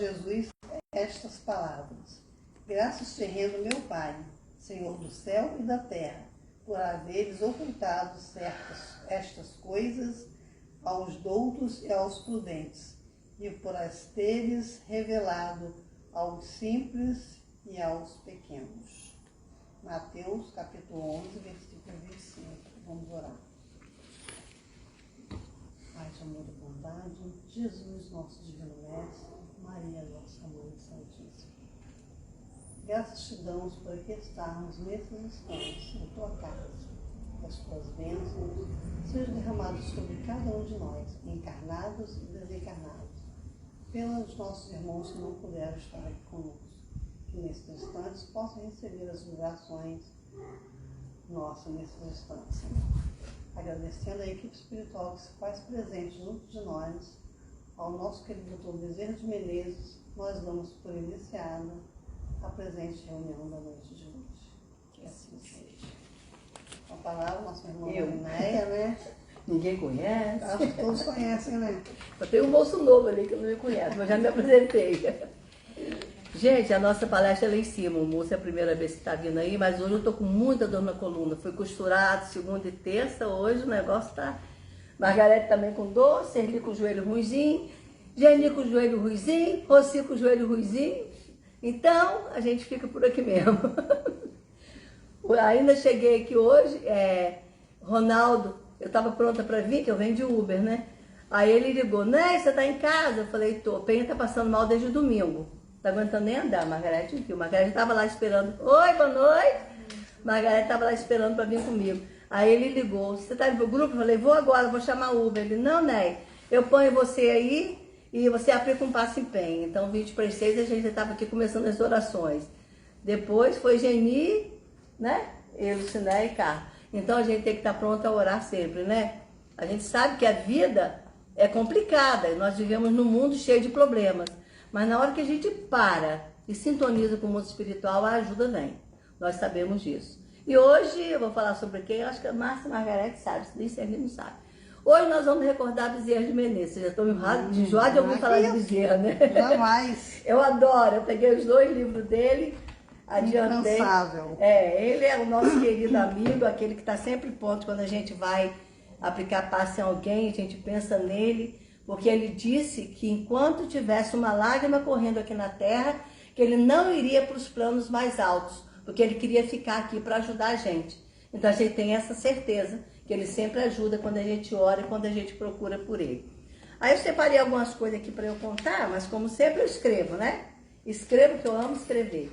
Jesus estas palavras: graças te rendo, meu Pai, Senhor do céu e da terra, por haveres ocultado estas coisas aos doutos e aos prudentes, e por as teres revelado aos simples e aos pequenos. Mateus, capítulo 11, versículo 25. Vamos orar. Pai de amor e bondade, Jesus, nosso divino mestre, Maria, nossa mãe santíssima. Graças te damos por aqui estarmos nesses instantes, em tua casa. Que as tuas bênçãos sejam derramadas sobre cada um de nós, encarnados e desencarnados, pelos nossos irmãos que não puderam estar aqui conosco. Que nesses instantes possam receber as vibrações nossas nesses instantes, Senhor. Agradecendo a equipe espiritual que se faz presente junto de nós, ao nosso querido Dr. Bezerra de Menezes, nós damos por iniciada a presente reunião da noite de hoje. Que assim seja. A palavra, nossa irmã Marinéia, né? Ninguém conhece. Acho que todos conhecem, né? Eu tenho um moço novo ali que não me conhece, mas já me apresentei. Gente, a nossa palestra é lá em cima. O moço é a primeira vez que está vindo aí, mas hoje eu estou com muita dor na coluna. Fui costurado segunda e terça, hoje o negócio está... Margarete também com dor, Serli com o joelho ruizinho, Geni com o joelho ruizinho, Rossi com o joelho ruizinho. Então, a gente fica por aqui mesmo. Ainda cheguei aqui hoje, Ronaldo, eu estava pronta para vir, que eu venho de Uber, né? Aí ele ligou, né, você tá em casa? Eu falei, tô. Penha tá passando mal desde o domingo. Tá aguentando nem andar, Margarete viu. Margarete estava lá esperando. Oi, boa noite. Margarete estava lá esperando para vir comigo. Aí ele ligou, você tá no meu grupo? Eu falei, vou agora, vou chamar o Uber. Ele, não, né, eu ponho você aí e você aplica um passo em penha. Então, 20 para as 6, a gente já estava aqui começando as orações. Depois foi Geni, né, eu, Luciné e Cá. Então, a gente tem que estar pronto a orar sempre, né? A gente sabe que a vida é complicada, nós vivemos num mundo cheio de problemas. Mas na hora que a gente para e sintoniza com o mundo espiritual, a ajuda vem. Nós sabemos disso. E hoje eu vou falar sobre quem? Eu acho que a Márcia Margarete sabe, se nem Serli não sabe. Hoje nós vamos recordar Bezerra de Menezes. Vocês já estão enjoados de ouvir falar de Bezerra, né? Jamais. Eu adoro, eu peguei os 2 livros dele, adiantei. Incansável. Ele é o nosso querido amigo, aquele que está sempre pronto quando a gente vai aplicar passe em alguém, a gente pensa nele. Porque ele disse que enquanto tivesse uma lágrima correndo aqui na terra, que ele não iria para os planos mais altos, porque ele queria ficar aqui para ajudar a gente. Então a gente tem essa certeza que ele sempre ajuda quando a gente ora e quando a gente procura por ele. Aí eu separei algumas coisas aqui para eu contar, mas como sempre eu escrevo, né? Escrevo que eu amo escrever.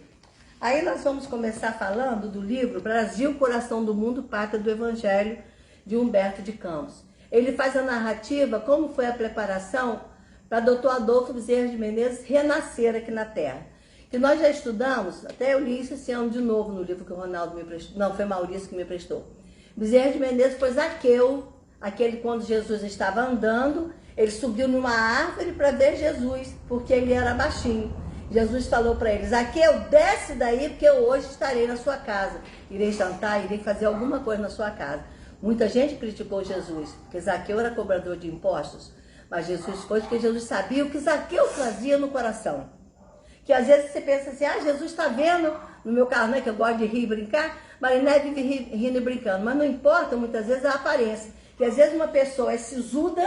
Aí nós vamos começar falando do livro Brasil, Coração do Mundo, Pátria do Evangelho, de Humberto de Campos. Ele faz a narrativa, como foi a preparação para Dr. Adolfo Bezerra de Menezes renascer aqui na Terra. Que nós já estudamos, até eu li isso esse ano de novo no livro que o Ronaldo me prestou, não, foi Maurício que me prestou. Bezerra de Menezes foi Zaqueu, aquele quando Jesus estava andando, ele subiu numa árvore para ver Jesus, porque ele era baixinho. Jesus falou para ele, Zaqueu, desce daí, porque eu hoje estarei na sua casa. Irei jantar, irei fazer alguma coisa na sua casa. Muita gente criticou Jesus, porque Zaqueu era cobrador de impostos, mas Jesus foi porque Jesus sabia o que Zaqueu trazia no coração. Que às vezes você pensa assim, Jesus está vendo, no meu caso, né, que eu gosto de rir e brincar, Mariné vive rindo e brincando, mas não importa muitas vezes a aparência, que às vezes uma pessoa é sisuda,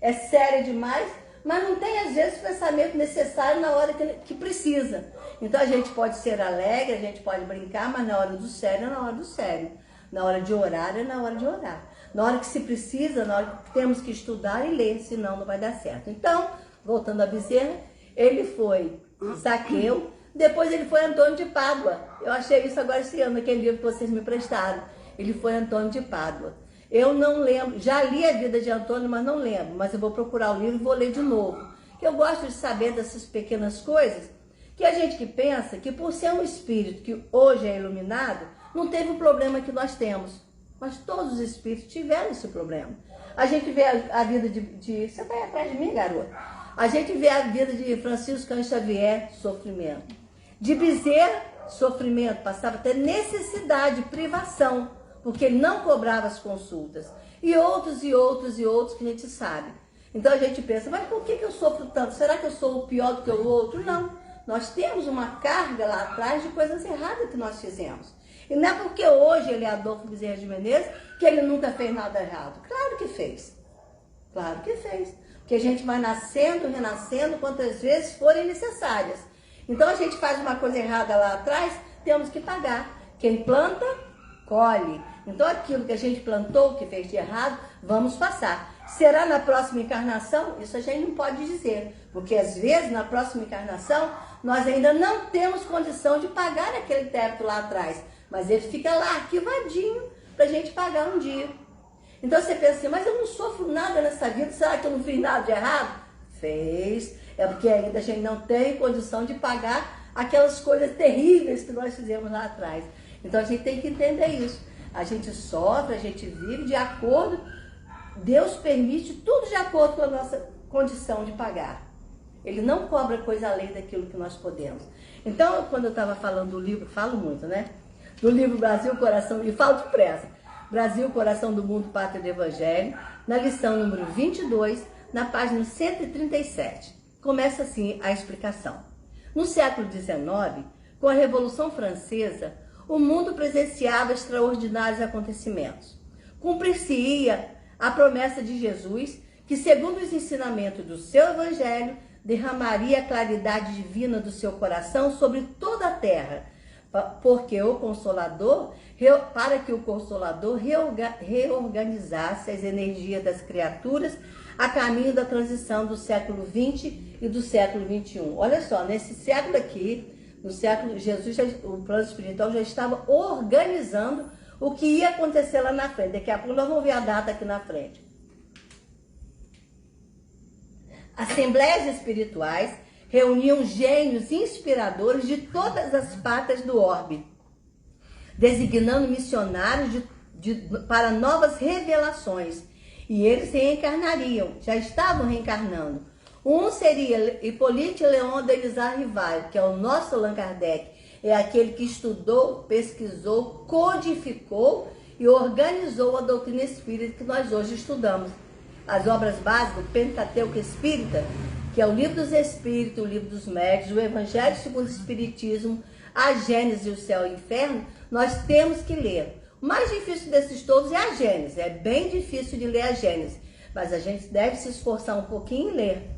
é séria demais, mas não tem às vezes o pensamento necessário na hora que precisa. Então a gente pode ser alegre, a gente pode brincar, mas na hora do sério é na hora do sério. Na hora de orar é na hora de orar. Na hora que se precisa, na hora que temos que estudar e ler, senão não vai dar certo. Então, voltando a Bezerra, ele foi Zaqueu, depois ele foi Antônio de Pádua. Eu achei isso agora esse ano, aquele livro que vocês me prestaram. Ele foi Antônio de Pádua. Eu não lembro, já li a vida de Antônio, mas não lembro. Mas eu vou procurar o livro e vou ler de novo. Que eu gosto de saber dessas pequenas coisas, que a gente que pensa que por ser um espírito que hoje é iluminado, não teve o problema que nós temos. Mas todos os espíritos tiveram esse problema. A gente vê a vida de... Você está aí atrás de mim, garota? A gente vê a vida de Francisco Cândido Xavier, sofrimento. De Bezerra, sofrimento. Passava até necessidade, privação, porque ele não cobrava as consultas. E outros que a gente sabe. Então a gente pensa, mas por que eu sofro tanto? Será que eu sou pior do que o outro? Não. Nós temos uma carga lá atrás de coisas erradas que nós fizemos. E não é porque hoje ele é Adolfo Bezerra de Menezes que ele nunca fez nada errado. Claro que fez. Claro que fez. Porque a gente vai nascendo, renascendo quantas vezes forem necessárias. Então a gente faz uma coisa errada lá atrás, temos que pagar. Quem planta, colhe. Então aquilo que a gente plantou, que fez de errado, vamos passar. Será na próxima encarnação? Isso a gente não pode dizer. Porque às vezes na próxima encarnação nós ainda não temos condição de pagar aquele débito lá atrás. Mas ele fica lá arquivadinho para a gente pagar um dia. Então você pensa assim, mas eu não sofro nada nessa vida, será que eu não fiz nada de errado? Fez. É porque ainda a gente não tem condição de pagar aquelas coisas terríveis que nós fizemos lá atrás. Então a gente tem que entender isso. A gente sofre, a gente vive de acordo, Deus permite tudo de acordo com a nossa condição de pagar. Ele não cobra coisa além daquilo que nós podemos. Então, quando eu estava falando do livro, falo muito, né? Do livro Brasil, Coração, e falo depressa. Brasil, Coração do Mundo, Pátria do Evangelho, na lição número 22, na página 137. Começa assim a explicação. No século XIX, com a Revolução Francesa, o mundo presenciava extraordinários acontecimentos. Cumprir-se-ia a promessa de Jesus, que segundo os ensinamentos do seu Evangelho, derramaria a claridade divina do seu coração sobre toda a terra, porque o Consolador, para que o Consolador reorganizasse as energias das criaturas a caminho da transição do século XX e do século XXI. Olha só, nesse século aqui, no século Jesus, o plano espiritual já estava organizando o que ia acontecer lá na frente. Daqui a pouco nós vamos ver a data aqui na frente. Assembleias espirituais reuniam gênios inspiradores de todas as partes do orbe, designando missionários para novas revelações. E eles reencarnariam, já estavam reencarnando. Um seria Hippolyte Léon Denis Rivail, que é o nosso Allan Kardec. É aquele que estudou, pesquisou, codificou e organizou a doutrina espírita que nós hoje estudamos. As obras básicas, o Pentateuco Espírita, que é o Livro dos Espíritos, o Livro dos Médiuns, o Evangelho segundo o Espiritismo, a Gênesis e o Céu e o Inferno, nós temos que ler. O mais difícil desses todos é a Gênesis. É bem difícil de ler a Gênesis, mas a gente deve se esforçar um pouquinho em ler.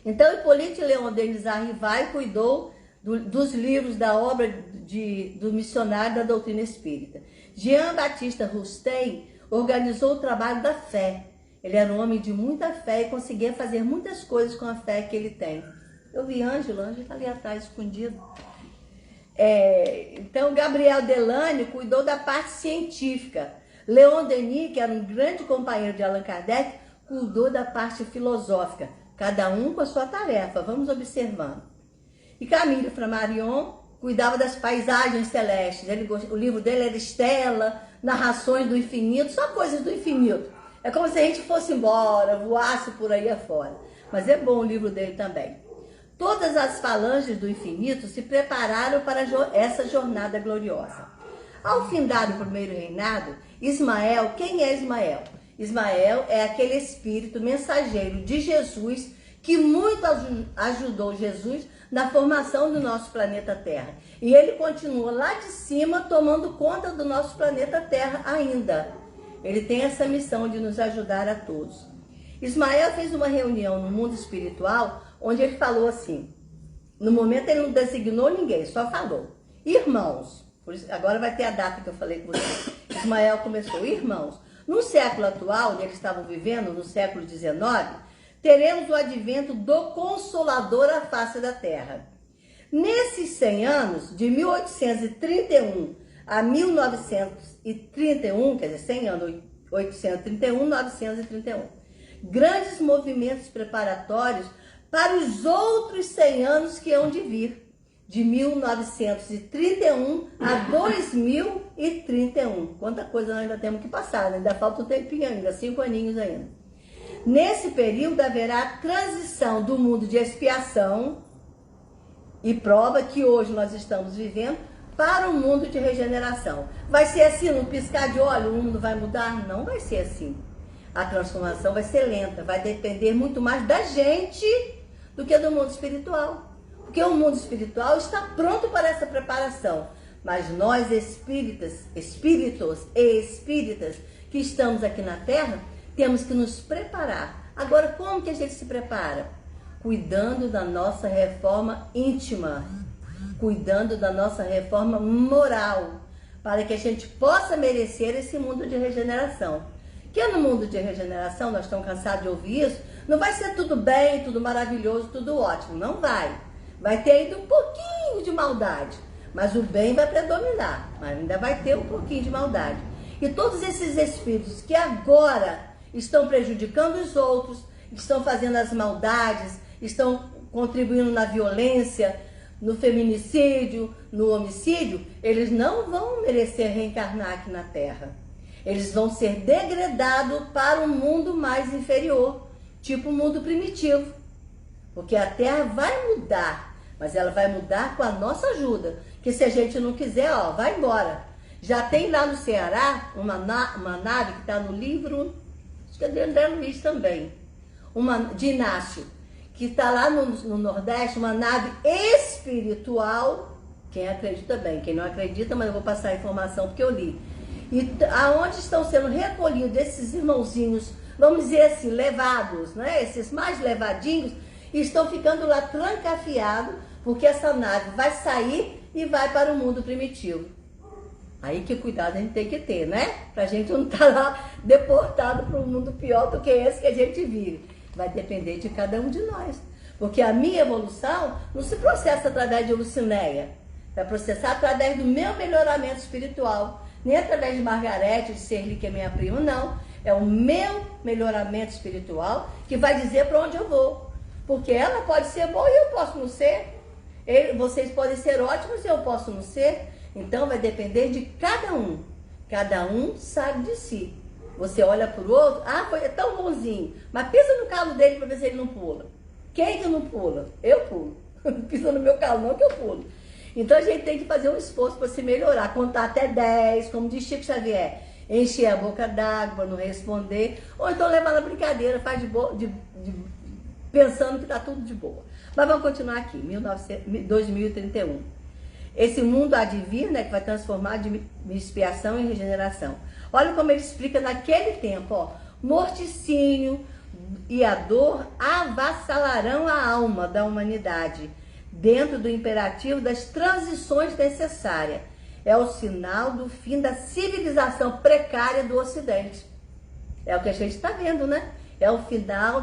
Então, Hippolyte Léon Denis Rivail cuidou dos livros da obra do missionário da doutrina espírita. Jean-Baptiste Rousteing organizou o trabalho da fé. Ele era um homem de muita fé e conseguia fazer muitas coisas com a fé que ele tem. Eu vi Ângelo está ali atrás, escondido. Então, Gabriel Delany cuidou da parte científica. Leon Denis, que era um grande companheiro de Allan Kardec, cuidou da parte filosófica. Cada um com a sua tarefa, vamos observando. E Camille Flammarion cuidava das paisagens celestes. O livro dele era Estela, Narrações do Infinito, só coisas do infinito. É como se a gente fosse embora, voasse por aí afora. Mas é bom o livro dele também. Todas as falanges do infinito se prepararam para essa jornada gloriosa. Ao findar o primeiro reinado, Ismael, quem é Ismael? Ismael é aquele espírito mensageiro de Jesus que muito ajudou Jesus na formação do nosso planeta Terra. E ele continua lá de cima tomando conta do nosso planeta Terra ainda. Ele tem essa missão de nos ajudar a todos. Ismael fez uma reunião no mundo espiritual onde ele falou assim, no momento ele não designou ninguém, só falou, irmãos, por isso, agora vai ter a data que eu falei com vocês. Ismael começou, irmãos, no século atual, onde eles estavam vivendo, no século XIX, teremos o advento do Consolador à face da Terra. Nesses 100 anos, de 1831 a 1931, quer dizer, 100 anos, 831, 931, grandes movimentos preparatórios para os outros 100 anos que hão de vir, de 1931 a 2031. Quanta coisa nós ainda temos que passar, né? Ainda falta um tempinho ainda, 5 aninhos ainda. Nesse período haverá a transição do mundo de expiação e prova que hoje nós estamos vivendo para o mundo de regeneração. Vai ser assim, num piscar de olho, o mundo vai mudar? Não vai ser assim. a transformação vai ser lenta, vai depender muito mais da gente do que do mundo espiritual. Porque o mundo espiritual está pronto para essa preparação. Mas nós espíritos e espíritas que estamos aqui na Terra, temos que nos preparar. Agora, como que a gente se prepara? Cuidando da nossa reforma íntima, cuidando da nossa reforma moral, para que a gente possa merecer esse mundo de regeneração. Que no mundo de regeneração, nós estamos cansados de ouvir isso, não vai ser tudo bem, tudo maravilhoso, tudo ótimo. Não vai. Vai ter ainda um pouquinho de maldade, mas o bem vai predominar, mas ainda vai ter um pouquinho de maldade. E todos esses espíritos que agora estão prejudicando os outros, estão fazendo as maldades, estão contribuindo na violência, no feminicídio, no homicídio, eles não vão merecer reencarnar aqui na Terra. Eles vão ser degradados para um mundo mais inferior, tipo o mundo primitivo. Porque a Terra vai mudar, mas ela vai mudar com a nossa ajuda. Que se a gente não quiser, ó, vai embora. Já tem lá no Ceará uma nave que está no livro, acho que é de André Luiz também, de Inácio, que está lá no Nordeste, uma nave espiritual. Quem acredita bem, quem não acredita, mas eu vou passar a informação porque eu li. E aonde estão sendo recolhidos esses irmãozinhos, vamos dizer assim, levados, né? Esses mais levadinhos, estão ficando lá trancafiados, porque essa nave vai sair e vai para o mundo primitivo. Aí que cuidado a gente tem que ter, né? Pra gente não estar lá deportado para um mundo pior do que esse que a gente vive. Vai depender de cada um de nós. Porque a minha evolução não se processa através de Lucinéia. Vai processar através do meu melhoramento espiritual. Nem através de Margarete, de Serli, que é minha prima, não. É o meu melhoramento espiritual que vai dizer para onde eu vou. Porque ela pode ser boa e eu posso não ser. Vocês podem ser ótimos e eu posso não ser. Então vai depender de cada um. Cada um sabe de si. Você olha para o outro, é tão bonzinho, mas pisa no calo dele para ver se ele não pula. Quem que não pula? Eu pulo. Não pisa no meu calo não que eu pulo. Então a gente tem que fazer um esforço para se melhorar, contar até 10, como diz Chico Xavier, encher a boca d'água, não responder, ou então levar na brincadeira, faz pensando que está tudo de boa. Mas vamos continuar aqui, 2031. Esse mundo há de vir, né, que vai transformar de expiação em regeneração. Olha como ele explica naquele tempo, ó, morticínio e a dor avassalarão a alma da humanidade, dentro do imperativo das transições necessárias. É o sinal do fim da civilização precária do Ocidente. É o que a gente está vendo, né? É o final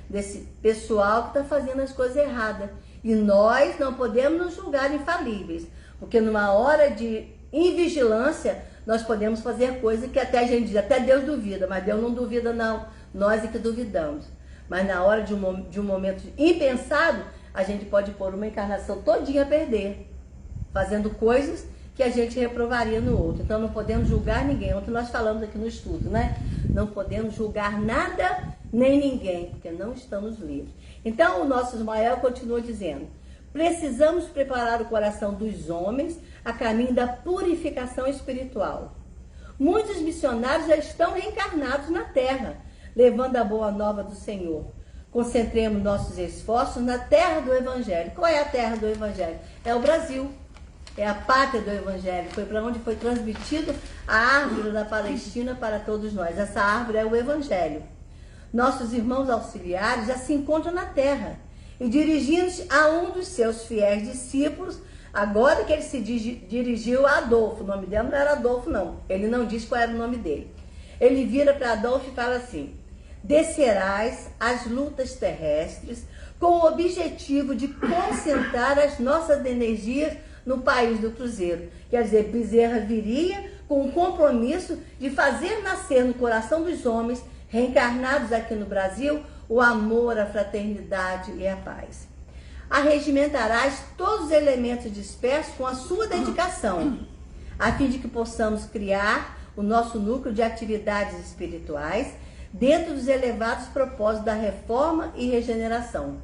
desse pessoal que está fazendo as coisas erradas. E nós não podemos nos julgar infalíveis, porque numa hora de invigilância, nós podemos fazer coisas que até a gente diz, até Deus duvida, mas Deus não duvida não, nós é que duvidamos. Mas na hora de um momento impensado, a gente pode pôr uma encarnação todinha a perder, fazendo coisas que a gente reprovaria no outro. Então não podemos julgar ninguém, é o que nós falamos aqui no estudo, né? Não podemos julgar nada nem ninguém, porque não estamos livres. Então o nosso Ismael continua dizendo, precisamos preparar o coração dos homens a caminho da purificação espiritual. Muitos missionários já estão reencarnados na Terra, levando a boa nova do Senhor. Concentremos nossos esforços na terra do Evangelho. Qual é a terra do Evangelho? É o Brasil. É a pátria do Evangelho. Foi para onde foi transmitido a árvore da Palestina para todos nós. Essa árvore é o Evangelho. Nossos irmãos auxiliares já se encontram na terra e dirigindo-se a um dos seus fiéis discípulos, agora que ele se dirigiu a Adolfo. O nome dele não era Adolfo, não. Ele não diz qual era o nome dele. Ele vira para Adolfo e fala assim, descerás as lutas terrestres com o objetivo de concentrar as nossas energias no país do Cruzeiro. Quer dizer, Bezerra viria com o compromisso de fazer nascer no coração dos homens reencarnados aqui no Brasil o amor, a fraternidade e a paz. Arregimentarás todos os elementos dispersos com a sua dedicação, a fim de que possamos criar o nosso núcleo de atividades espirituais dentro dos elevados propósitos da reforma e regeneração.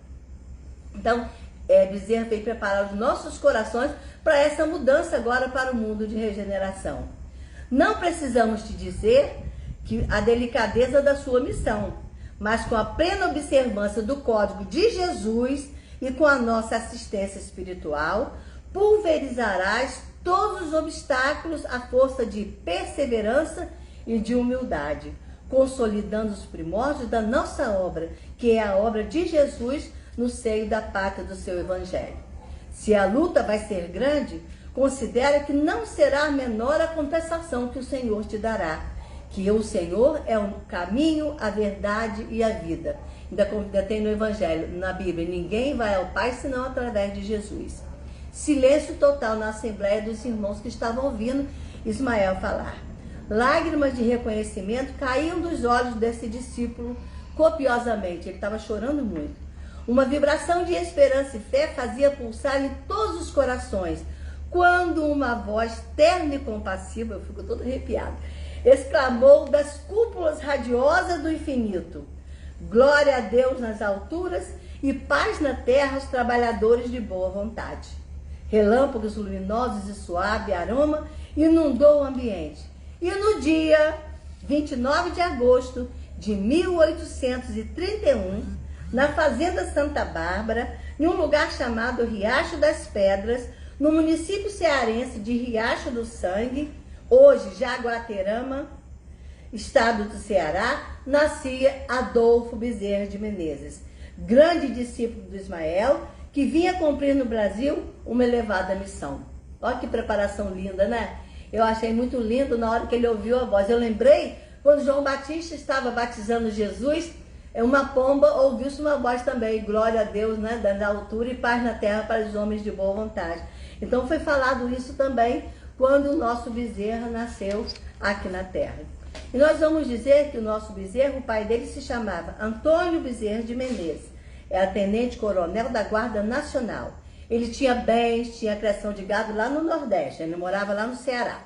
Então, Bezerra veio preparar os nossos corações para essa mudança agora para o mundo de regeneração. Não precisamos te dizer a delicadeza da sua missão, mas com a plena observância do código de Jesus e com a nossa assistência espiritual, pulverizarás todos os obstáculos à força de perseverança e de humildade, consolidando os primórdios da nossa obra, que é a obra de Jesus no seio da pátria do seu evangelho. Se a luta vai ser grande, considera que não será menor a compensação que o Senhor te dará, que o Senhor é o caminho, a verdade e a vida. Ainda tem no evangelho, na Bíblia, ninguém vai ao Pai senão através de Jesus. Silêncio total na assembleia dos irmãos que estavam ouvindo Ismael falar. Lágrimas de reconhecimento caíam dos olhos desse discípulo copiosamente. Ele estava chorando muito. Uma vibração de esperança e fé fazia pulsar em todos os corações, quando uma voz terna e compassiva, eu fico todo arrepiado, exclamou das cúpulas radiosas do infinito: glória a Deus nas alturas e paz na terra aos trabalhadores de boa vontade. Relâmpagos luminosos e suave aroma inundou o ambiente. E no dia 29 de agosto de 1831, na Fazenda Santa Bárbara, em um lugar chamado Riacho das Pedras, no município cearense de Riacho do Sangue, hoje Jaguaterama, estado do Ceará, nascia Adolfo Bezerra de Menezes, grande discípulo do Ismael, que vinha cumprir no Brasil uma elevada missão. Olha que preparação linda, né? Eu achei muito lindo na hora que ele ouviu a voz. Eu lembrei quando João Batista estava batizando Jesus, uma pomba ouviu-se uma voz também, glória a Deus, né, da altura e paz na terra para os homens de boa vontade. Então foi falado isso também quando o nosso Bezerra nasceu aqui na terra. E nós vamos dizer que o nosso Bezerra, o pai dele se chamava Antônio Bezerra de Menezes. Era tenente-coronel da Guarda Nacional. Ele tinha bens, tinha criação de gado lá no Nordeste, ele morava lá no Ceará.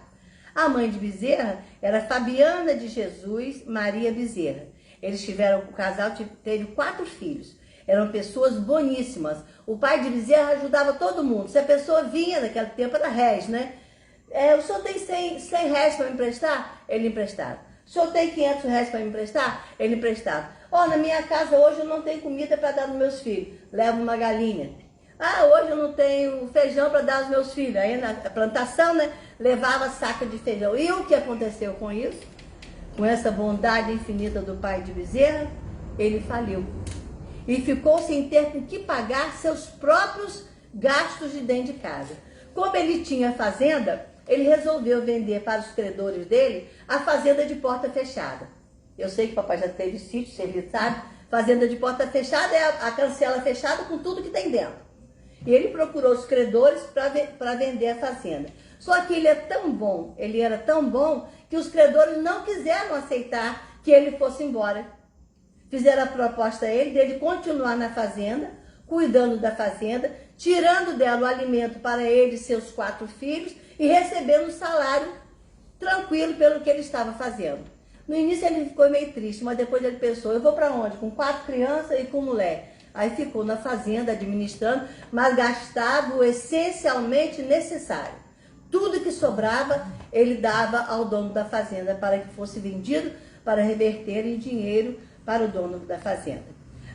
A mãe de Bezerra era Fabiana de Jesus Maria Bezerra. Eles tiveram, o casal teve 4 filhos. Eram pessoas boníssimas. O pai de Bezerra ajudava todo mundo. Se a pessoa vinha, naquele tempo era réis, né? O senhor tem 100 réis para me emprestar? Ele emprestava. O senhor tem 500 réis para me emprestar? Ele emprestava. Na minha casa hoje eu não tenho comida para dar aos meus filhos. Leva uma galinha. Hoje eu não tenho feijão para dar aos meus filhos. Aí na plantação, né, levava saco de feijão. E o que aconteceu com isso? Com essa bondade infinita do pai de Bezerra, ele faliu. E ficou sem ter com que pagar seus próprios gastos de dentro de casa. Como ele tinha fazenda, ele resolveu vender para os credores dele a fazenda de porta fechada. Eu sei que o papai já teve sítio, se ele sabe. Fazenda de porta fechada é a cancela fechada com tudo que tem dentro. E ele procurou os credores para vender a fazenda. Só que ele era tão bom, que os credores não quiseram aceitar que ele fosse embora. Fizeram a proposta a ele dele continuar na fazenda, cuidando da fazenda, tirando dela o alimento para ele e seus 4 filhos e recebendo um salário tranquilo pelo que ele estava fazendo. No início ele ficou meio triste, mas depois ele pensou, eu vou para onde? Com 4 crianças e com mulher. Aí ficou na fazenda administrando, mas gastava o essencialmente necessário. Tudo que sobrava, ele dava ao dono da fazenda para que fosse vendido para reverter em dinheiro para o dono da fazenda.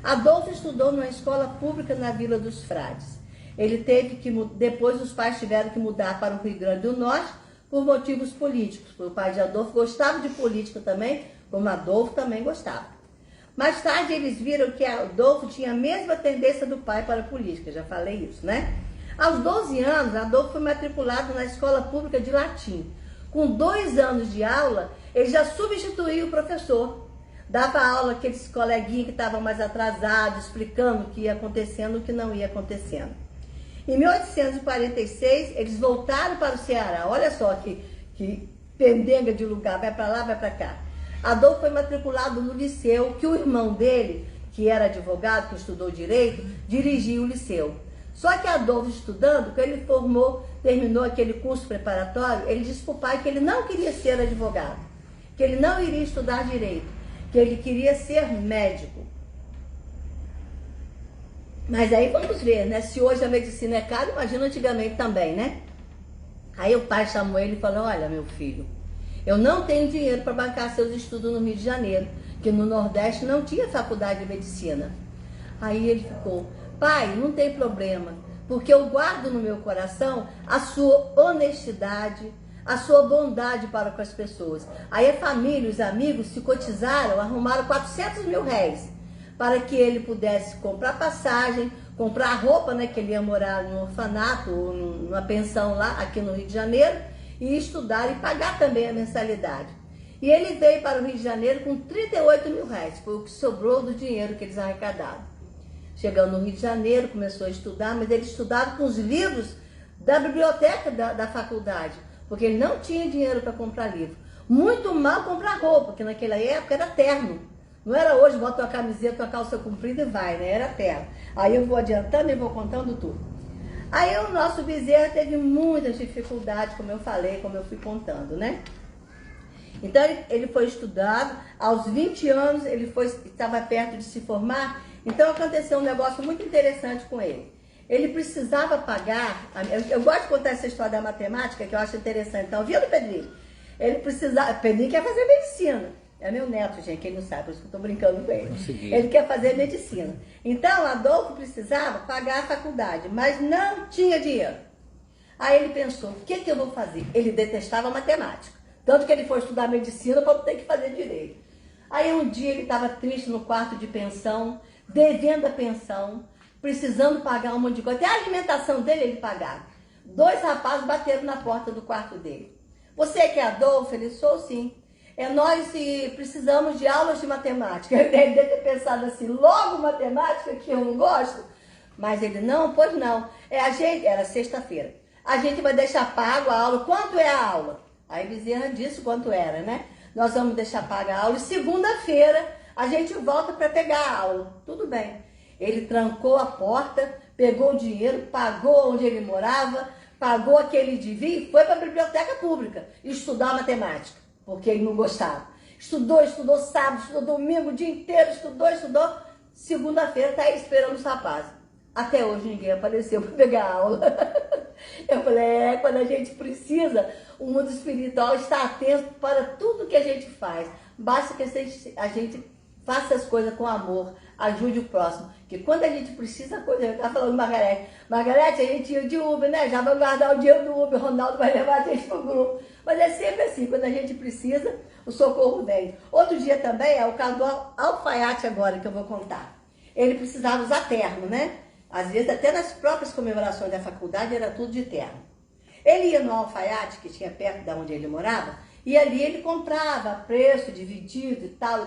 Adolfo estudou numa escola pública na Vila dos Frades. Ele teve que, depois os pais tiveram que mudar para o Rio Grande do Norte por motivos políticos. O pai de Adolfo gostava de política também, como Adolfo também gostava. Mais tarde eles viram que Adolfo tinha a mesma tendência do pai para a política, já falei isso, né? Aos 12 anos, Adolfo foi matriculado na escola pública de latim. Com 2 anos de aula, ele já substituía o professor. Dava aula aqueles coleguinhas que estavam mais atrasados, explicando o que ia acontecendo e o que não ia acontecendo. Em 1846, eles voltaram para o Ceará. Olha só que pendenga de lugar, vai para lá, vai para cá. Adolfo foi matriculado no liceu, que o irmão dele, que era advogado, que estudou direito, dirigia o liceu. Só que Adolfo, estudando, quando ele terminou aquele curso preparatório, ele disse para o pai que ele não queria ser advogado, que ele não iria estudar direito, que ele queria ser médico. Mas aí vamos ver, né? Se hoje a medicina é cara, imagina antigamente também, né? Aí o pai chamou ele e falou, olha, meu filho, Eu não tenho dinheiro para bancar seus estudos no Rio de Janeiro, que no Nordeste não tinha faculdade de medicina. Aí ele ficou, pai, não tem problema, porque eu guardo no meu coração a sua honestidade, a sua bondade para com as pessoas. Aí a família, os amigos se cotizaram, arrumaram 400 mil réis para que ele pudesse comprar passagem, comprar roupa, né, que ele ia morar num orfanato ou numa pensão lá, aqui no Rio de Janeiro, e estudar e pagar também a mensalidade. E ele veio para o Rio de Janeiro com 38 mil réis, foi o que sobrou do dinheiro que eles arrecadaram. Chegando no Rio de Janeiro, começou a estudar, mas ele estudava com os livros da biblioteca da faculdade, porque ele não tinha dinheiro para comprar livro. Muito mal comprar roupa, porque naquela época era terno. Não era hoje, bota uma camiseta, uma calça comprida e vai, né? Era terno. Aí eu vou adiantando e vou contando tudo. Aí o nosso Bezerra teve muitas dificuldades, como eu falei, como eu fui contando, né? Então ele foi estudado, aos 20 anos ele estava perto de se formar, então aconteceu um negócio muito interessante com ele. Ele precisava pagar, eu gosto de contar essa história da matemática, que eu acho interessante. Então, viu, Pedrinho? Ele precisava, Pedrinho quer fazer medicina. É meu neto, gente, quem não sabe, por isso que eu estou brincando com ele. Consegui. Ele quer fazer medicina. Então, Adolfo precisava pagar a faculdade, mas não tinha dinheiro. Aí ele pensou, o que eu vou fazer? Ele detestava matemática. Tanto que ele foi estudar medicina para não ter que fazer direito. Aí um dia ele estava triste no quarto de pensão, devendo a pensão, precisando pagar um monte de coisa. Até a alimentação dele ele pagava. 2 rapazes bateram na porta do quarto dele. Você que é Adolfo? Ele, sou sim. Nós precisamos de aulas de matemática. Ele deve ter pensado assim, logo matemática, que eu não gosto. Mas ele, não, pois não. Era sexta-feira. A gente vai deixar pago a aula. Quanto é a aula? Aí Bezerra disse quanto era, né? Nós vamos deixar paga a aula e segunda-feira a gente volta para pegar a aula. Tudo bem. Ele trancou a porta, pegou o dinheiro, pagou onde ele morava, pagou aquele devia e foi para a biblioteca pública estudar matemática, porque ele não gostava. Estudou sábado, estudou domingo, o dia inteiro, estudou. Segunda-feira está aí esperando os rapazes. Até hoje ninguém apareceu para pegar a aula. Eu falei, quando a gente precisa, o mundo espiritual está atento para tudo que a gente faz. Basta que a gente faça as coisas com amor, ajude o próximo. Porque quando a gente precisa, eu estava falando Margarete, a gente ia de Uber, né? Já vai guardar o dinheiro do Uber, o Ronaldo vai levar a gente pro grupo. Mas é sempre assim, quando a gente precisa, o socorro vem. Outro dia também, é o caso do alfaiate agora, que eu vou contar. Ele precisava usar terno, né? Às vezes, até nas próprias comemorações da faculdade, era tudo de terno. Ele ia no alfaiate, que tinha perto de onde ele morava, e ali ele comprava a preço, dividido e tal,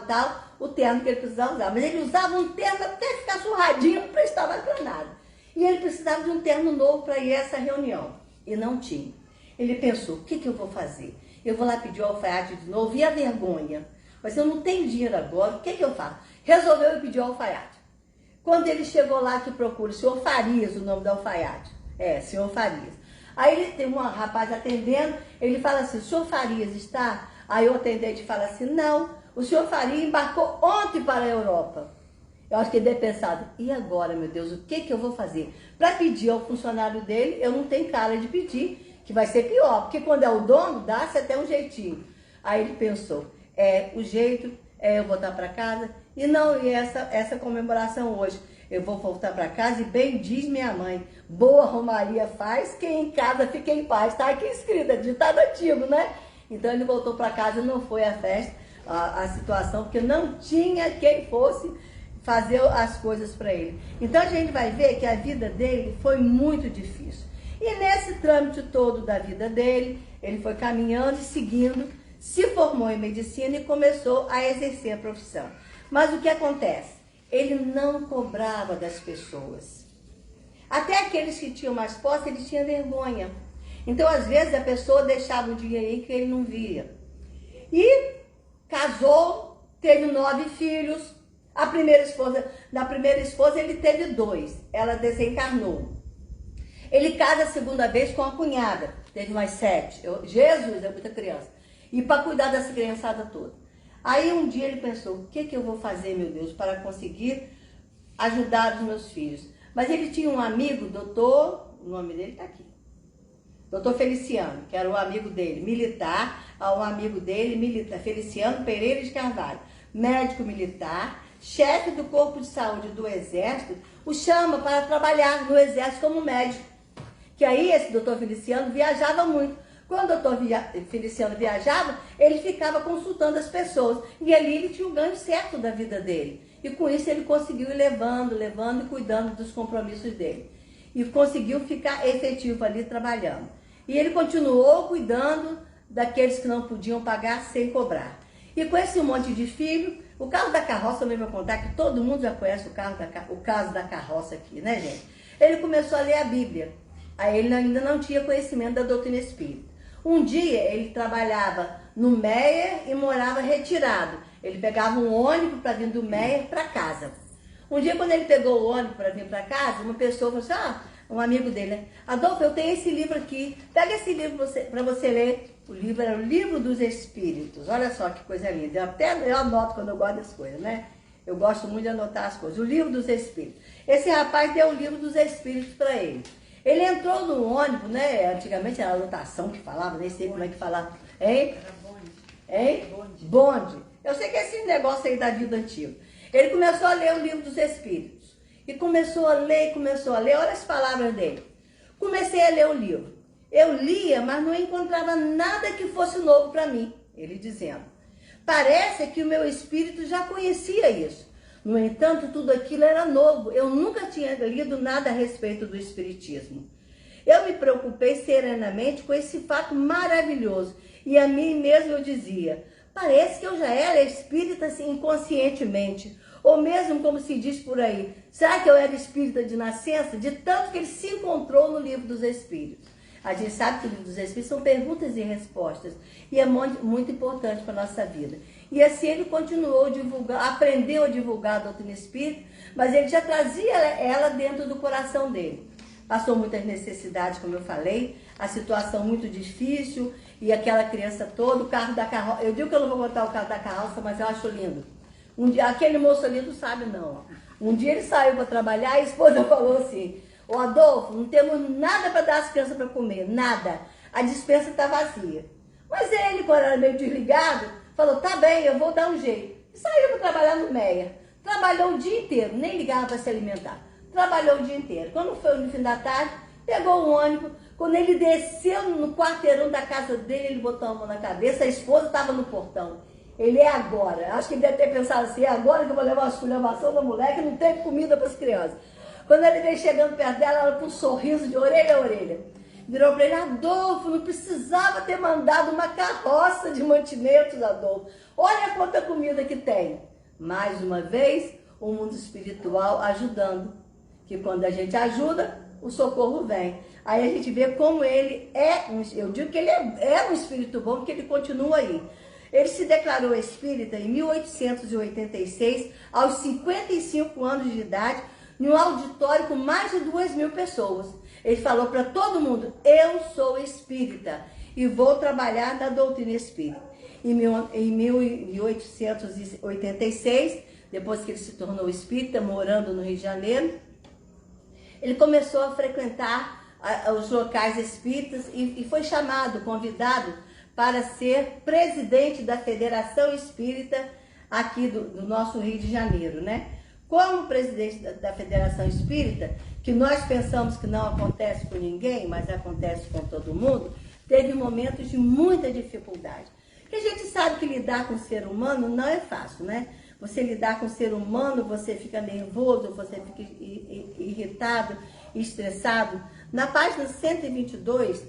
o terno que ele precisava usar. Mas ele usava um terno até ficar surradinho, não prestava para nada. E ele precisava de um terno novo para ir a essa reunião. E não tinha. Ele pensou, o que eu vou fazer? Eu vou lá pedir o alfaiate de novo, e a vergonha? Mas eu não tenho dinheiro agora, o que eu faço? Resolveu ir pedir o alfaiate. Quando ele chegou lá, que procura, senhor Farias, o nome do alfaiate. Senhor Farias. Aí ele tem um rapaz atendendo, ele fala assim, o senhor Farias está? Aí o atendente fala assim, não, o senhor Farias embarcou ontem para a Europa. Eu acho que ele deve ter pensado, e agora, meu Deus, o que eu vou fazer? Para pedir ao funcionário dele, eu não tenho cara de pedir, que vai ser pior, porque quando é o dono, dá-se até um jeitinho. Aí ele pensou, o jeito eu voltar para casa, e não, e essa comemoração hoje, eu vou voltar para casa e bem diz minha mãe, boa romaria faz, quem em casa fica em paz. Está aqui escrita, ditado antigo, né? Então ele voltou para casa e não foi à festa, a situação, porque não tinha quem fosse fazer as coisas para ele. Então a gente vai ver que a vida dele foi muito difícil. E nesse trâmite todo da vida dele, ele foi caminhando e seguindo, se formou em medicina e começou a exercer a profissão. Mas o que acontece? Ele não cobrava das pessoas. Até aqueles que tinham mais posse, ele tinha vergonha. Então, às vezes, a pessoa deixava o dinheiro aí que ele não via. E casou, teve 9 filhos. Na primeira esposa, ele teve 2. Ela desencarnou. Ele casa a segunda vez com a cunhada. Teve mais 7. Jesus, é muita criança. E para cuidar dessa criançada toda. Aí um dia ele pensou, o que eu vou fazer, meu Deus, para conseguir ajudar os meus filhos? Mas ele tinha um amigo, doutor, o nome dele está aqui, doutor Feliciano, que era um amigo dele, militar, a um amigo dele, militar, Feliciano Pereira de Carvalho, médico militar, chefe do Corpo de Saúde do Exército, o chama para trabalhar no Exército como médico. Que aí esse doutor Feliciano viajava muito. Quando o doutor Feliciano viajava, ele ficava consultando as pessoas. E ali ele tinha um ganho certo da vida dele. E com isso ele conseguiu ir levando e cuidando dos compromissos dele. E conseguiu ficar efetivo ali trabalhando. E ele continuou cuidando daqueles que não podiam pagar sem cobrar. E com esse monte de filho, o caso da carroça, também vou contar que todo mundo já conhece o caso da carroça aqui, né, gente? Ele começou a ler a Bíblia. Aí ele ainda não tinha conhecimento da doutrina espírita. Um dia ele trabalhava no Meier e morava retirado. Ele pegava um ônibus para vir do Meier para casa. Um dia, quando ele pegou o ônibus para vir para casa, uma pessoa falou assim, um amigo dele, né? Adolfo, eu tenho esse livro aqui, pega esse livro para você ler. O livro era o Livro dos Espíritos. Olha só que coisa linda. Eu anoto quando eu gosto das coisas, né? Eu gosto muito de anotar as coisas. O Livro dos Espíritos. Esse rapaz deu o Livro dos Espíritos para ele. Ele entrou no ônibus, né? Antigamente era a lotação que falava, nem sei como é que falava. Hein? Era bonde. Hein? Bonde. Bonde. Eu sei que é esse negócio aí da vida antiga. Ele começou a ler o Livro dos Espíritos. E começou a ler. Olha as palavras dele. Comecei a ler o livro. Eu lia, mas não encontrava nada que fosse novo para mim. Ele dizendo. Parece que o meu espírito já conhecia isso. No entanto, tudo aquilo era novo. Eu nunca tinha lido nada a respeito do espiritismo. Eu me preocupei serenamente com esse fato maravilhoso. E a mim mesmo eu dizia, parece que eu já era espírita assim, inconscientemente. Ou mesmo como se diz por aí, será que eu era espírita de nascença? De tanto que ele se encontrou no Livro dos Espíritos. A gente sabe que o Livro dos Espíritos são perguntas e respostas. E é muito importante para a nossa vida. E assim ele continuou a divulgar, aprendeu a divulgar a doutrina espírita, mas ele já trazia ela dentro do coração dele. Passou muitas necessidades, como eu falei, a situação muito difícil, e aquela criança toda, o carro da carroça. Eu digo que eu não vou botar o carro da carroça, mas eu acho lindo. Um dia, aquele moço ali não sabe não. Um dia ele saiu para trabalhar e a esposa falou assim, ô Adolfo, não temos nada para dar às crianças para comer, nada. A despensa está vazia. Mas ele, quando era meio desligado, falou, tá bem, eu vou dar um jeito. E saiu para trabalhar no Meier. Trabalhou o dia inteiro, nem ligava para se alimentar. Trabalhou o dia inteiro. Quando foi no fim da tarde, pegou o ônibus. Quando ele desceu no quarteirão da casa dele, ele botou a mão na cabeça, a esposa estava no portão. Ele é agora. Acho que ele deve ter pensado assim, é agora que eu vou levar a esculhambação da mulher que não tem comida para as crianças. Quando ele veio chegando perto dela, ela com um sorriso de orelha a orelha. Virou para ele, Adolfo, não precisava ter mandado uma carroça de mantimentos, Adolfo. Olha quanta comida que tem. Mais uma vez, o mundo espiritual ajudando. Que quando a gente ajuda, o socorro vem. Aí a gente vê como ele é, eu digo que ele é um espírito bom, porque ele continua aí. Ele se declarou espírita em 1886, aos 55 anos de idade, em um auditório com mais de 2.000 pessoas. Ele falou para todo mundo, eu sou espírita e vou trabalhar na doutrina espírita. Em 1886, depois que ele se tornou espírita, morando no Rio de Janeiro, ele começou a frequentar os locais espíritas e foi chamado, convidado para ser presidente da Federação Espírita aqui do nosso Rio de Janeiro, né? Como presidente da Federação Espírita, que nós pensamos que não acontece com ninguém, mas acontece com todo mundo, teve momentos de muita dificuldade. Porque a gente sabe que lidar com o ser humano não é fácil, né? Você lidar com o ser humano, você fica nervoso, você fica irritado, estressado. Na página 122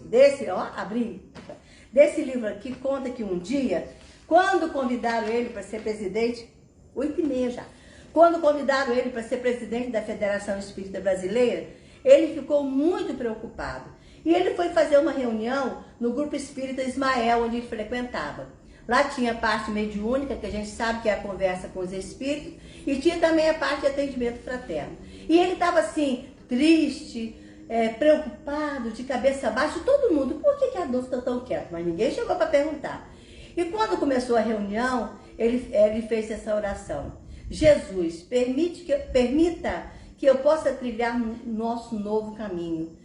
desse livro aqui, conta que um dia, quando convidaram ele para ser presidente, 8h30 já, quando convidaram ele para ser presidente da Federação Espírita Brasileira, ele ficou muito preocupado. E ele foi fazer uma reunião no Grupo Espírita Ismael, onde ele frequentava. Lá tinha a parte mediúnica, que a gente sabe que é a conversa com os espíritos, e tinha também a parte de atendimento fraterno. E ele estava assim, triste, preocupado, de cabeça baixa, todo mundo, por que Adolfo está tão quieto? Mas ninguém chegou para perguntar. E quando começou a reunião, ele fez essa oração. Jesus, permita que eu possa trilhar nosso novo caminho.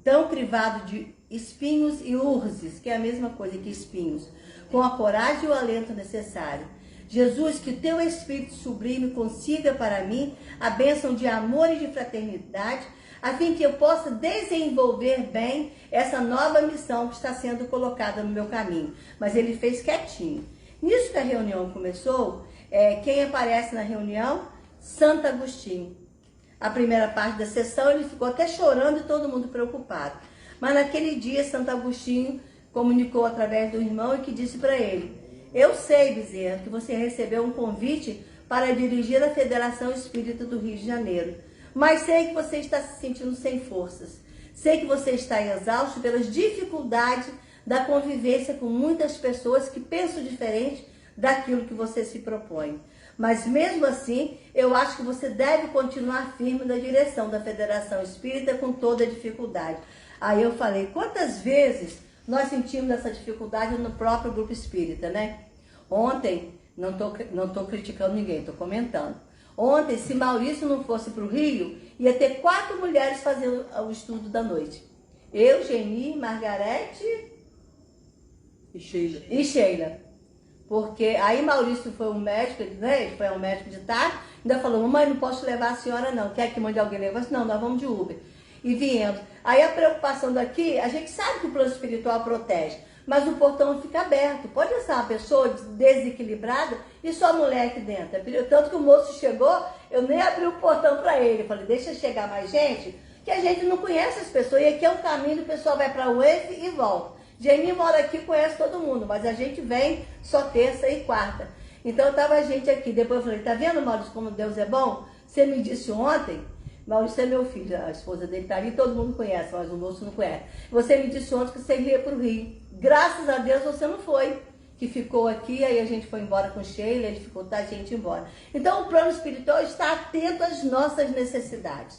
tão crivado de espinhos e urzes, que é a mesma coisa que espinhos, com a coragem e o alento necessário. Jesus, que teu Espírito sublime consiga para mim a bênção de amor e de fraternidade, a fim que eu possa desenvolver bem essa nova missão que está sendo colocada no meu caminho. Mas ele fez quietinho. Nisso que a reunião começou, quem aparece na reunião? Santo Agostinho. A primeira parte da sessão ele ficou até chorando e todo mundo preocupado. Mas naquele dia Santo Agostinho comunicou através do irmão e que disse para ele: eu sei, Bezerra, que você recebeu um convite para dirigir a Federação Espírita do Rio de Janeiro, mas sei que você está se sentindo sem forças. Sei que você está exausto pelas dificuldades da convivência com muitas pessoas que pensam diferente daquilo que você se propõe. Mas mesmo assim, eu acho que você deve continuar firme na direção da Federação Espírita com toda a dificuldade. Aí eu falei, quantas vezes nós sentimos essa dificuldade no próprio grupo espírita, né? Ontem, não tô criticando ninguém, estou comentando. Ontem, se Maurício não fosse para o Rio, ia ter 4 mulheres fazendo o estudo da noite. Eu, Geni, Margarete e Sheila. Porque aí Maurício foi um médico, né? Ele foi um médico de tarde, ainda falou, mamãe, não posso levar a senhora não, quer que mande alguém levar? Eu disse, não, nós vamos de Uber. E viemos. Aí a preocupação daqui, a gente sabe que o plano espiritual protege, mas o portão fica aberto. Pode ser uma pessoa desequilibrada e só mulher aqui dentro. Tanto que o moço chegou, eu nem abri o portão para ele. Eu falei, deixa chegar mais gente, que a gente não conhece as pessoas. E aqui é um caminho, o pessoal vai para o UEF e volta. Geni mora aqui, conhece todo mundo, mas a gente vem só terça e quarta. Então tava a gente aqui. Depois eu falei, tá vendo, Maurício, como Deus é bom? Você me disse ontem, Maurício é meu filho, a esposa dele tá ali, todo mundo conhece, mas o moço não conhece. Você me disse ontem que você ia para o Rio. Graças a Deus você não foi, que ficou aqui, aí a gente foi embora com Sheila, ele ficou, tá, a gente embora. Então o plano espiritual está atento às nossas necessidades.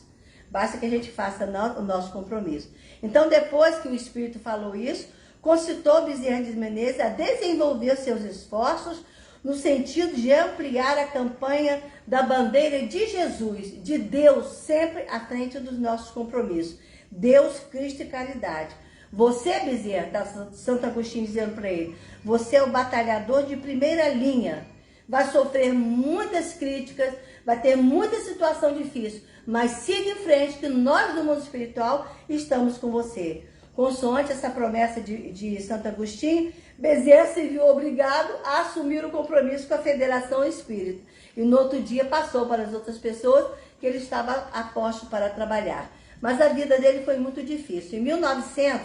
Basta que a gente faça o nosso compromisso. Então depois que o Espírito falou isso, concitou Bezerra de Menezes a desenvolver seus esforços no sentido de ampliar a campanha da bandeira de Jesus, de Deus, sempre à frente dos nossos compromissos. Deus, Cristo e caridade. Você, Bezerra, está Santo Agostinho dizendo para ele, você é o batalhador de primeira linha. Vai sofrer muitas críticas, vai ter muita situação difícil, mas siga em frente que nós do mundo espiritual estamos com você. Consoante essa promessa de Santo Agostinho, Bezerra se viu obrigado a assumir o compromisso com a Federação Espírita. E no outro dia passou para as outras pessoas que ele estava a posto para trabalhar. Mas a vida dele foi muito difícil. Em 1900,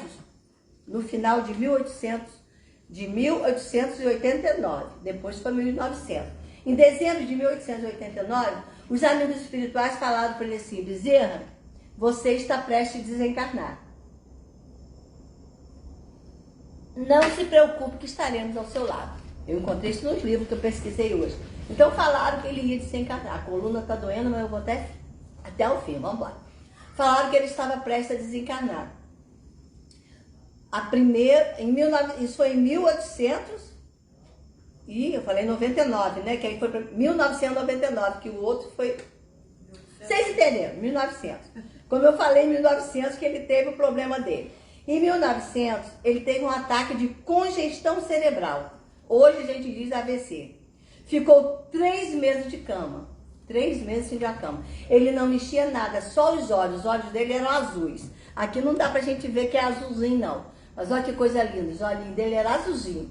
no final de 1889, depois foi 1900. Em dezembro de 1889, os amigos espirituais falaram para ele assim, Bezerra, você está prestes a desencarnar. Não se preocupe que estaremos ao seu lado. Eu encontrei isso nos livros que eu pesquisei hoje. Então falaram que ele ia desencarnar. A coluna está doendo, mas eu vou até o fim, vamos embora. Falaram que ele estava prestes a desencarnar. Isso foi em 1800, e eu falei 99, né? Que aí foi para 1999, que o outro foi... Vocês entenderam? 1900. Como eu falei em 1900, que ele teve o problema dele. Em 1900, ele teve um ataque de congestão cerebral. Hoje a gente diz AVC. Ficou 3 meses de cama. 3 meses de cama. Ele não mexia nada, só os olhos. Os olhos dele eram azuis. Aqui não dá pra gente ver que é azulzinho, não. Mas olha que coisa linda. Os olhinhos dele eram azulzinho.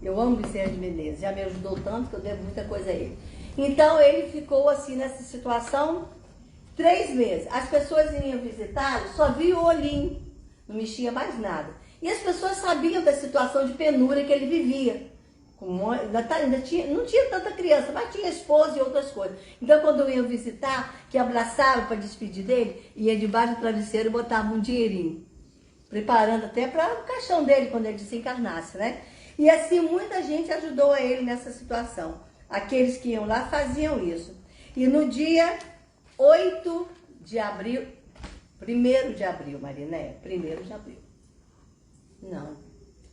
Eu amo Bezerra de Menezes. Já me ajudou tanto que eu devo muita coisa a ele. Então ele ficou assim nessa situação 3 meses. As pessoas iam visitá-lo, só via o olhinho. Não mexia mais nada. E as pessoas sabiam da situação de penúria que ele vivia. Não tinha tanta criança, mas tinha esposa e outras coisas. Então, quando iam visitar, que abraçavam para despedir dele, ia debaixo do travesseiro e botavam um dinheirinho. Preparando até para o caixão dele, quando ele desencarnasse, né? E assim, muita gente ajudou a ele nessa situação. Aqueles que iam lá faziam isso. E no dia 8 de abril... 1º de abril, Mariné, 1º de abril. Não,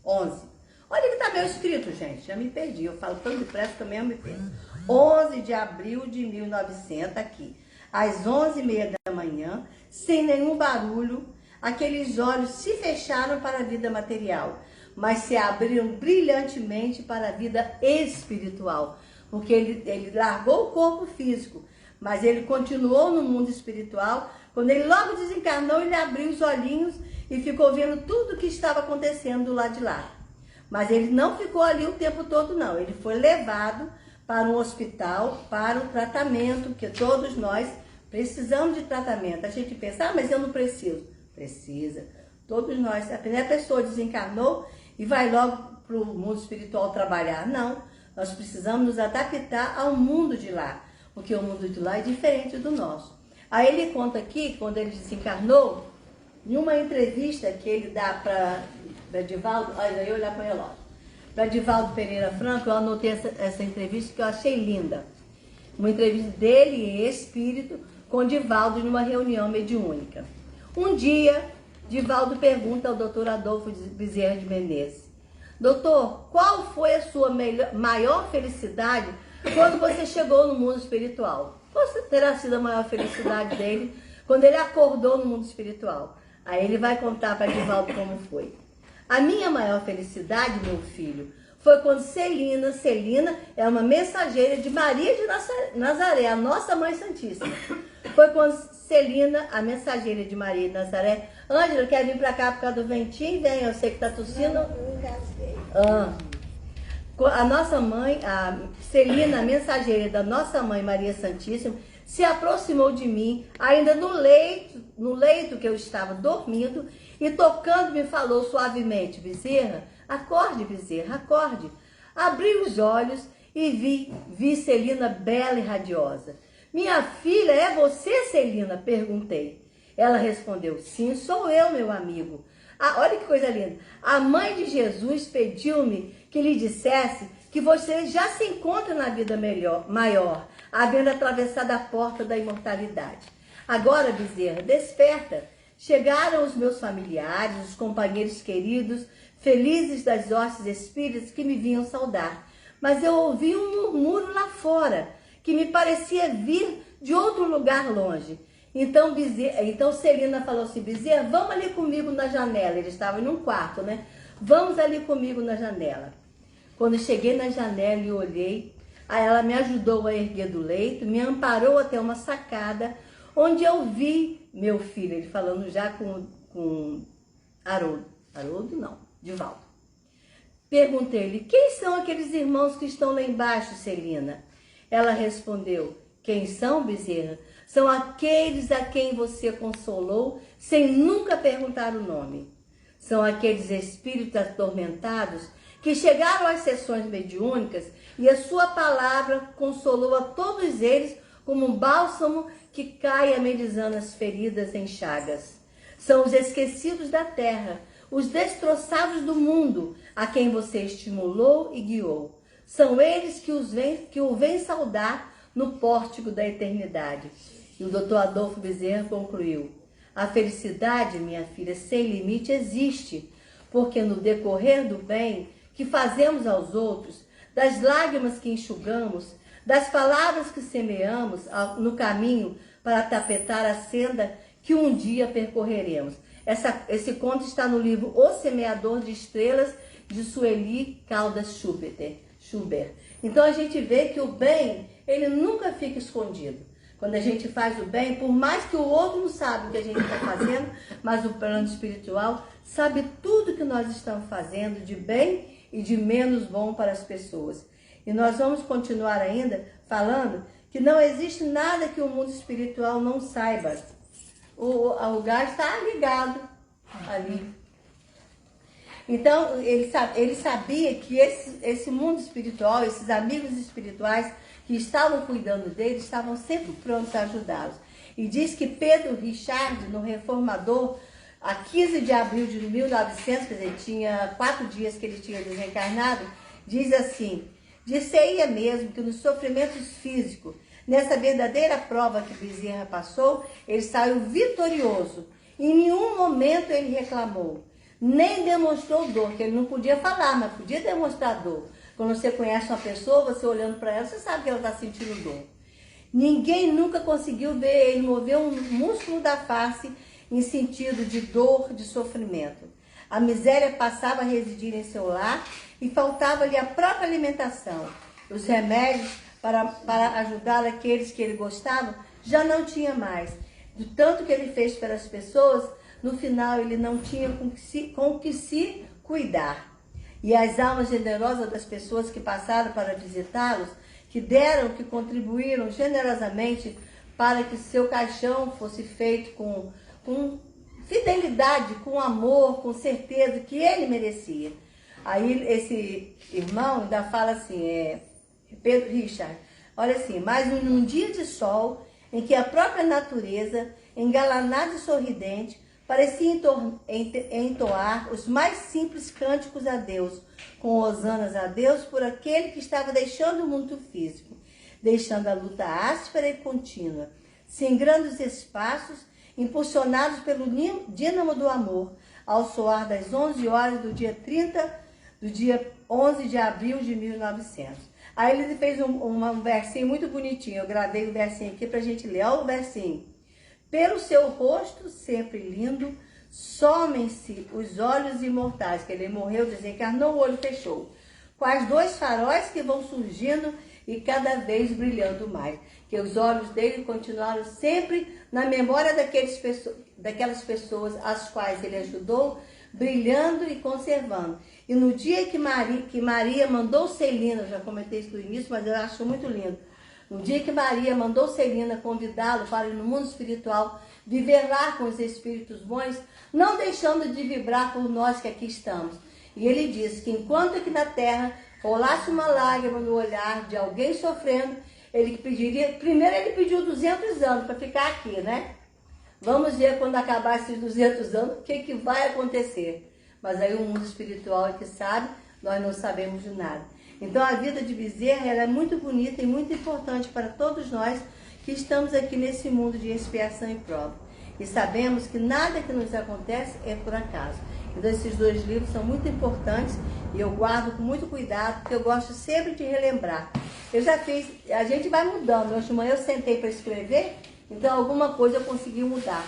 11. Olha que tá meu escrito, gente, já me perdi. Eu falo tão depressa também eu me perdo. 11 de abril de 1900, aqui. Às 11h30 da manhã, sem nenhum barulho, aqueles olhos se fecharam para a vida material, mas se abriram brilhantemente para a vida espiritual, porque ele largou o corpo físico, mas ele continuou no mundo espiritual. Quando ele logo desencarnou, ele abriu os olhinhos e ficou vendo tudo o que estava acontecendo do lado de lá. Mas ele não ficou ali o tempo todo, não. Ele foi levado para um hospital, para o tratamento, porque todos nós precisamos de tratamento. A gente pensa, mas eu não preciso. Precisa. Todos nós. A primeira pessoa desencarnou e vai logo para o mundo espiritual trabalhar. Não. Nós precisamos nos adaptar ao mundo de lá, porque o mundo de lá é diferente do nosso. Aí ele conta aqui, quando ele desencarnou, em uma entrevista que ele dá para Divaldo, olha, eu olhar para o relógio, para Divaldo Pereira Franco, eu anotei essa entrevista que eu achei linda. Uma entrevista dele em espírito com Divaldo numa reunião mediúnica. Um dia, Divaldo pergunta ao doutor Adolfo Bezerra de Menezes: doutor, qual foi a sua maior felicidade quando você chegou no mundo espiritual? Qual terá sido a maior felicidade dele quando ele acordou no mundo espiritual? Aí ele vai contar para Divaldo como foi. A minha maior felicidade, meu filho, foi quando Celina é uma mensageira de Maria de Nazaré, a nossa Mãe Santíssima. Foi quando Celina, a mensageira de Maria de Nazaré, Ângela, quer vir para cá por causa do ventinho? Vem, eu sei que está tossindo. A nossa mãe, a Celina, a mensageira da nossa Mãe Maria Santíssima, se aproximou de mim, ainda no leito que eu estava dormindo, e tocando me falou suavemente: Bezerra, acorde, Bezerra, acorde. Abri os olhos e vi Celina bela e radiosa. Minha filha, é você, Celina? Perguntei. Ela respondeu: sim, sou eu, meu amigo. Ah, olha que coisa linda. A mãe de Jesus pediu-me que lhe dissesse que você já se encontra na vida maior, havendo atravessado a porta da imortalidade. Agora, Bezerra, desperta. Chegaram os meus familiares, os companheiros queridos, felizes das hostes espíritas que me vinham saudar. Mas eu ouvi um murmúrio lá fora, que me parecia vir de outro lugar longe. Então Celina falou assim: Bezerra, vamos ali comigo na janela. Ele estava em um quarto, né? Vamos ali comigo na janela. Quando eu cheguei na janela e olhei, aí ela me ajudou a erguer do leito, me amparou até uma sacada, onde eu vi meu filho, ele falando já com Haroldo não, Divaldo. Perguntei-lhe: quem são aqueles irmãos que estão lá embaixo, Celina? Ela respondeu: quem são, Bezerra? São aqueles a quem você consolou sem nunca perguntar o nome. São aqueles espíritos atormentados que chegaram às sessões mediúnicas e a sua palavra consolou a todos eles como um bálsamo que cai amenizando as feridas em chagas. São os esquecidos da terra, os destroçados do mundo, a quem você estimulou e guiou. São eles que o vêm saudar no pórtico da eternidade. E o doutor Adolfo Bezerra concluiu: a felicidade, minha filha, sem limite existe, porque no decorrer do bem que fazemos aos outros, das lágrimas que enxugamos, das palavras que semeamos no caminho para tapetar a senda que um dia percorreremos. Esse conto está no livro O Semeador de Estrelas, de Sueli Caldas Schubert. Então a gente vê que o bem, ele nunca fica escondido. Quando a gente faz o bem, por mais que o outro não sabe o que a gente está fazendo, mas o plano espiritual sabe tudo que nós estamos fazendo de bem e de menos bom para as pessoas. E nós vamos continuar ainda falando que não existe nada que o mundo espiritual não saiba. O gás está ligado ali. Então, ele sabia que esse mundo espiritual, esses amigos espirituais que estavam cuidando dele, estavam sempre prontos a ajudá-los. E diz que Pedro Richard, no Reformador, a 15 de abril de 1900, quer dizer, tinha 4 dias que ele tinha desencarnado, diz assim: disse-ia mesmo que nos sofrimentos físicos, nessa verdadeira prova que Bezerra passou, ele saiu vitorioso. Em nenhum momento ele reclamou, nem demonstrou dor, que ele não podia falar, mas podia demonstrar dor. Quando você conhece uma pessoa, você olhando para ela, você sabe que ela está sentindo dor. Ninguém nunca conseguiu ver ele mover um músculo da face em sentido de dor, de sofrimento. A miséria passava a residir em seu lar e faltava-lhe a própria alimentação. Os remédios para ajudar aqueles que ele gostava já não tinha mais. Do tanto que ele fez pelas pessoas, no final ele não tinha com que se cuidar. E as almas generosas das pessoas que passaram para visitá-los, que deram, que contribuíram generosamente para que seu caixão fosse feito com fidelidade, com amor, com certeza que ele merecia. Aí esse irmão ainda fala assim, Pedro Richard, olha assim, mas num dia de sol, em que a própria natureza, engalanada e sorridente, parecia entoar os mais simples cânticos a Deus, com hosanas a Deus por aquele que estava deixando o mundo físico, deixando a luta áspera e contínua, singrando os espaços, impulsionados pelo dínamo do amor, ao soar das 11 horas do dia 11 de abril de 1900. Aí ele fez um versinho muito bonitinho, eu gravei o versinho aqui pra gente ler, olha o versinho. Pelo seu rosto sempre lindo, somem-se os olhos imortais, que ele morreu, desencarnou, o olho fechou. Quais dois faróis que vão surgindo e cada vez brilhando mais. Que os olhos dele continuaram sempre na memória daquelas pessoas às quais ele ajudou, brilhando e conservando. E no dia que Maria mandou Celina, eu já comentei isso no início, mas eu acho muito lindo. No dia que Maria mandou Celina convidá-lo para ir no mundo espiritual, viver lá com os espíritos bons, não deixando de vibrar por nós que aqui estamos. E ele disse que enquanto aqui na terra rolasse uma lágrima no olhar de alguém sofrendo, ele pediria, primeiro ele pediu 200 anos para ficar aqui, né? Vamos ver quando acabar esses 200 anos, o que vai acontecer. Mas aí o mundo espiritual é que sabe, nós não sabemos de nada. Então a vida de Bezerra ela é muito bonita e muito importante para todos nós que estamos aqui nesse mundo de expiação e prova. E sabemos que nada que nos acontece é por acaso. Então esses dois livros são muito importantes e eu guardo com muito cuidado, porque eu gosto sempre de relembrar. Eu já fiz, a gente vai mudando. Hoje de manhã eu sentei para escrever, então alguma coisa eu consegui mudar.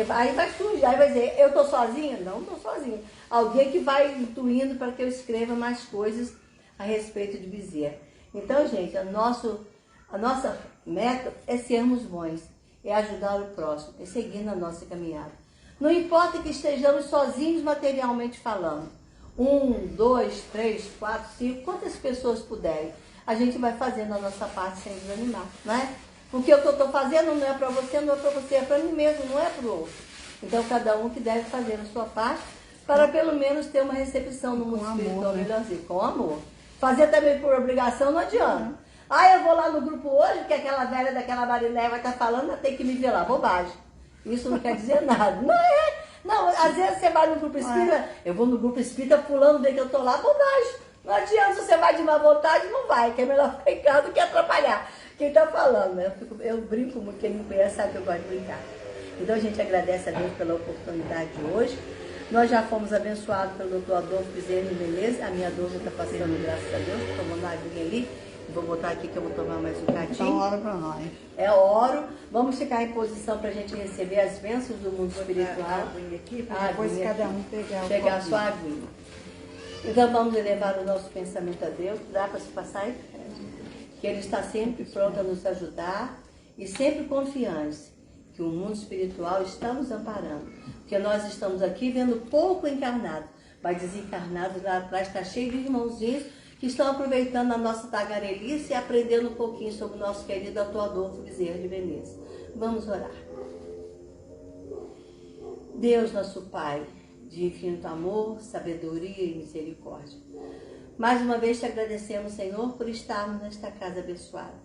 Aí vai surgir, aí vai dizer, eu estou sozinha? Não estou sozinha. Alguém que vai intuindo para que eu escreva mais coisas a respeito de Bezerra. Então, gente, a nossa meta é sermos bons, é ajudar o próximo, é seguir na nossa caminhada. Não importa que estejamos sozinhos materialmente falando. 1, 2, 3, 4, 5, quantas pessoas puderem. A gente vai fazendo a nossa parte sem desanimar, não é? Porque o que eu estou fazendo não é para você, não é para você, é para mim mesmo, não é para o outro. Então, cada um que deve fazer a sua parte para pelo menos ter uma recepção no mundo espiritual melhorzinho, com amor. Fazer também por obrigação não adianta. Eu vou lá no grupo hoje, que aquela velha daquela Marinéia vai estar falando, tem que me ver lá. Bobagem. Isso não quer dizer nada. Não, às vezes você vai no grupo espírita, eu vou no grupo espírita, fulano vê que eu estou lá, bobagem. Não adianta, você vai de má vontade, não vai, que é melhor ficar em casa do que atrapalhar. Quem está falando, né? Eu brinco muito, quem me conhece sabe que eu gosto de brincar. Então a gente agradece a Deus pela oportunidade de hoje. Nós já fomos abençoados pelo Dr. Adolfo Bezerra de Menezes. A minha dúvida está passando, graças a Deus. Estou tomando uma aguinha ali. Vou botar aqui que eu vou tomar mais um cadinho. Então, ora para nós. Oro. Vamos ficar em posição para a gente receber as bênçãos do mundo espiritual. A aguinha aqui, para depois cada um pegar a sua aguinha. Então vamos elevar o nosso pensamento a Deus. Dá para se passar aí? Que Ele está sempre pronto a nos ajudar e sempre confiante que o mundo espiritual está nos amparando. Porque nós estamos aqui vendo pouco encarnado, mas desencarnado lá atrás está cheio de irmãozinhos que estão aproveitando a nossa tagarelice e aprendendo um pouquinho sobre o nosso querido Dr. Adolfo Bezerra de Menezes. Vamos orar. Deus, nosso Pai, de infinito amor, sabedoria e misericórdia. Mais uma vez te agradecemos, Senhor, por estarmos nesta casa abençoada.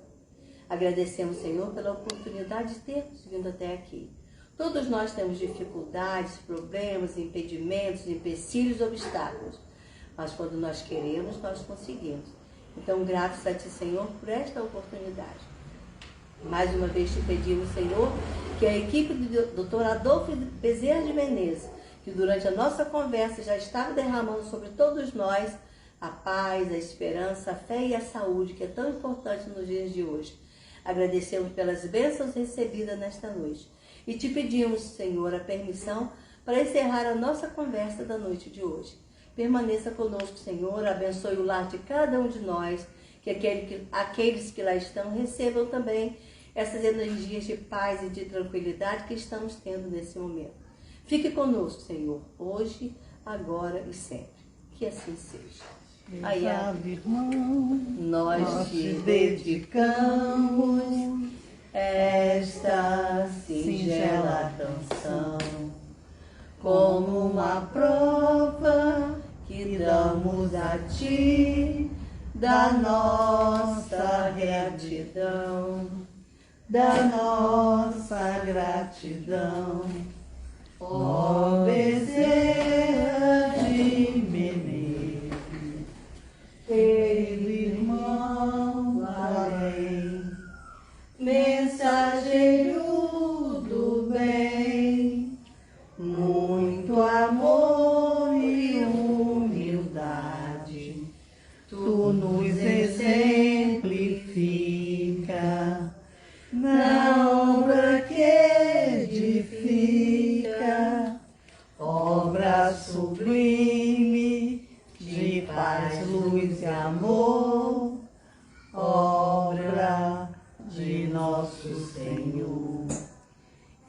Agradecemos, Senhor, pela oportunidade de termos vindo até aqui. Todos nós temos dificuldades, problemas, impedimentos, empecilhos, obstáculos. Mas quando nós queremos, nós conseguimos. Então, graças a Ti, Senhor, por esta oportunidade. Mais uma vez te pedimos, Senhor, que a equipe do Dr. Adolfo Bezerra de Menezes, que durante a nossa conversa já estava derramando sobre todos nós a paz, a esperança, a fé e a saúde, que é tão importante nos dias de hoje. Agradecemos pelas bênçãos recebidas nesta noite. E te pedimos, Senhor, a permissão para encerrar a nossa conversa da noite de hoje. Permaneça conosco, Senhor, abençoe o lar de cada um de nós, que aqueles que lá estão recebam também essas energias de paz e de tranquilidade que estamos tendo nesse momento. Fique conosco, Senhor, hoje, agora e sempre. Que assim seja. Aí, irmão, nós te dedicamos esta singela canção como uma prova que damos a ti da nossa gratidão, da nossa gratidão. Ó Bezerra de Menezes, querido irmão valente, mensageiro do bem, muito amor e humildade, tu nos exemplifica na obra que edifica, obra sublime de paz, luz e amor, obra de nosso Senhor,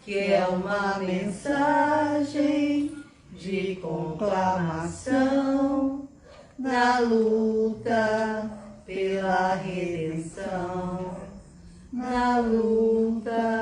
que é uma mensagem de conclamação na luta pela redenção, na luta